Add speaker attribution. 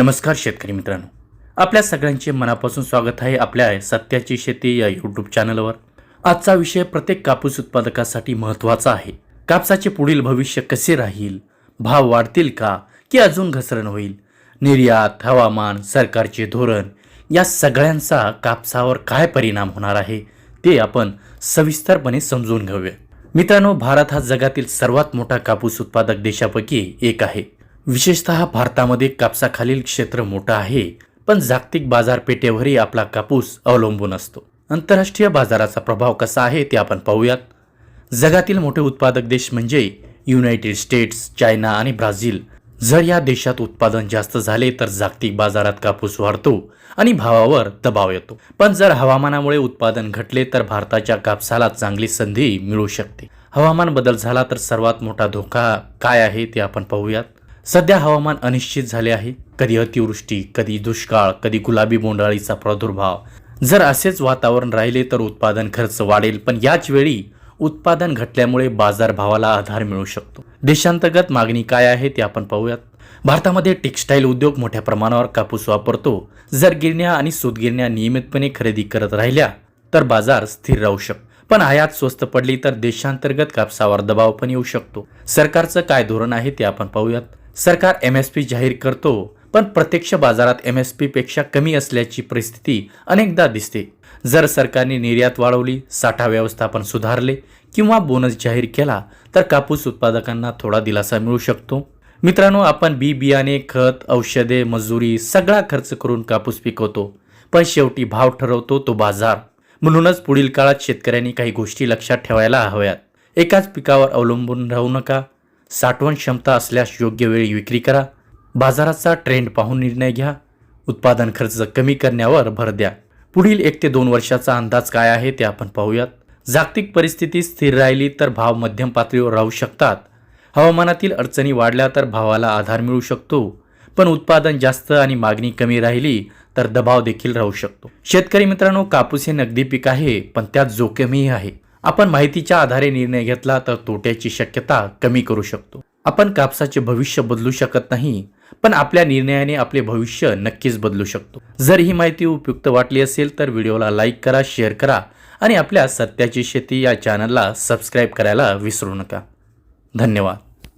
Speaker 1: नमस्कार शेतकरी मित्रांनो, आपल्या सगळ्यांचे मनापासून स्वागत आहे आपल्या सत्याची शेती या यूट्यूब चॅनलवर। आजचा विषय प्रत्येक कापूस उत्पादकासाठी महत्त्वाचा आहे। कापसाचे पुढील भविष्य कसे राहील, भाव वाढतील का की अजून घसरण होईल, निर्यात, हवामान, सरकारचे धोरण या सगळ्यांचा कापसावर काय परिणाम होणार आहे ते आपण सविस्तरपणे समजून घेऊया। मित्रांनो, भारत हा जगातील सर्वात मोठा कापूस उत्पादक देशांपैकी एक आहे। विशेषतः भारतामध्ये कापसाखालील क्षेत्र मोठं आहे, पण जागतिक बाजारपेठेवरही आपला कापूस अवलंबून असतो। आंतरराष्ट्रीय बाजाराचा प्रभाव कसा आहे ते आपण पाहूयात। जगातील मोठे उत्पादक देश म्हणजे युनायटेड स्टेट्स, चायना आणि ब्राझील। जर या देशात उत्पादन जास्त झाले तर जागतिक बाजारात कापूस वाढतो आणि भावावर दबाव येतो। पण जर हवामानामुळे उत्पादन घटले तर भारताच्या कापसाला चांगली संधी मिळू शकते। हवामान बदल झाला तर सर्वात मोठा धोका काय आहे ते आपण पाहूयात। सध्या हवामान अनिश्चित झाले आहे। कधी अतिवृष्टी, कधी दुष्काळ, कधी गुलाबी बोंडअळीचा प्रादुर्भाव। जर असेच वातावरण राहिले तर उत्पादन खर्च वाढेल, पण याच वेळी उत्पादन घटल्यामुळे बाजारभावाला आधार मिळू शकतो। देशांतर्गत मागणी काय आहे ते आपण पाहूयात। भारतामध्ये टेक्स्टाईल उद्योग मोठ्या प्रमाणावर कापूस वापरतो। जर गिरण्या आणि सूतगिरण्या नियमितपणे खरेदी करत राहिल्या तर बाजार स्थिर राहू शकतो, पण आयात स्वस्त पडली तर देशांतर्गत कापसावर दबाव पण येऊ शकतो। सरकारचं काय धोरण आहे ते आपण पाहूयात। सरकार MSP जाहीर करतो, पण प्रत्यक्ष बाजारात MSP पेक्षा कमी असल्याची परिस्थिती अनेकदा दिसते। जर सरकारने निर्यात वाढवली, साठा व्यवस्थापन सुधारले किंवा बोनस जाहीर केला तर कापूस उत्पादकांना थोडा दिलासा मिळू शकतो। मित्रांनो, आपण बियाणे, खत, औषधे, मजुरी सगळा खर्च करून कापूस पिकवतो, पण शेवटी भाव ठरवतो तो बाजार। म्हणूनच पुढील काळात शेतकऱ्यांनी काही गोष्टी लक्षात ठेवायला हव्यात। एकाच पिकावर अवलंबून राहू नका। साठवण क्षमता असल्यास योग्य वेळी विक्री करा। बाजाराचा ट्रेंड पाहून निर्णय घ्या। उत्पादन खर्च कमी करण्यावर भर द्या। पुढील 1 ते 2 वर्षाचा अंदाज काय आहे ते आपण पाहूयात। जागतिक परिस्थिती स्थिर राहिली तर भाव मध्यम पातळीवर राहू शकतात। हवामानातील अडचणी वाढल्या तर भावाला आधार मिळू शकतो, पण उत्पादन जास्त आणि मागणी कमी राहिली तर दबाव देखील राहू शकतो। शेतकरी मित्रांनो, कापूस हे नगदी पीक आहे, पण त्यात जोखीमही आहे। आपण माहितीच्या आधारे निर्णय घेतला तर तोट्याची शक्यता कमी करू शकतो। आपण कापसाचे भविष्य बदलू शकत नाही, पण आपल्या निर्णयाने आपले भविष्य नक्कीच बदलू शकतो। जर ही माहिती उपयुक्त वाटली असेल तर व्हिडिओला लाईक करा, शेअर करा आणि आपल्या सत्याची शेती या चॅनलला सबस्क्राईब करायला विसरू नका। धन्यवाद।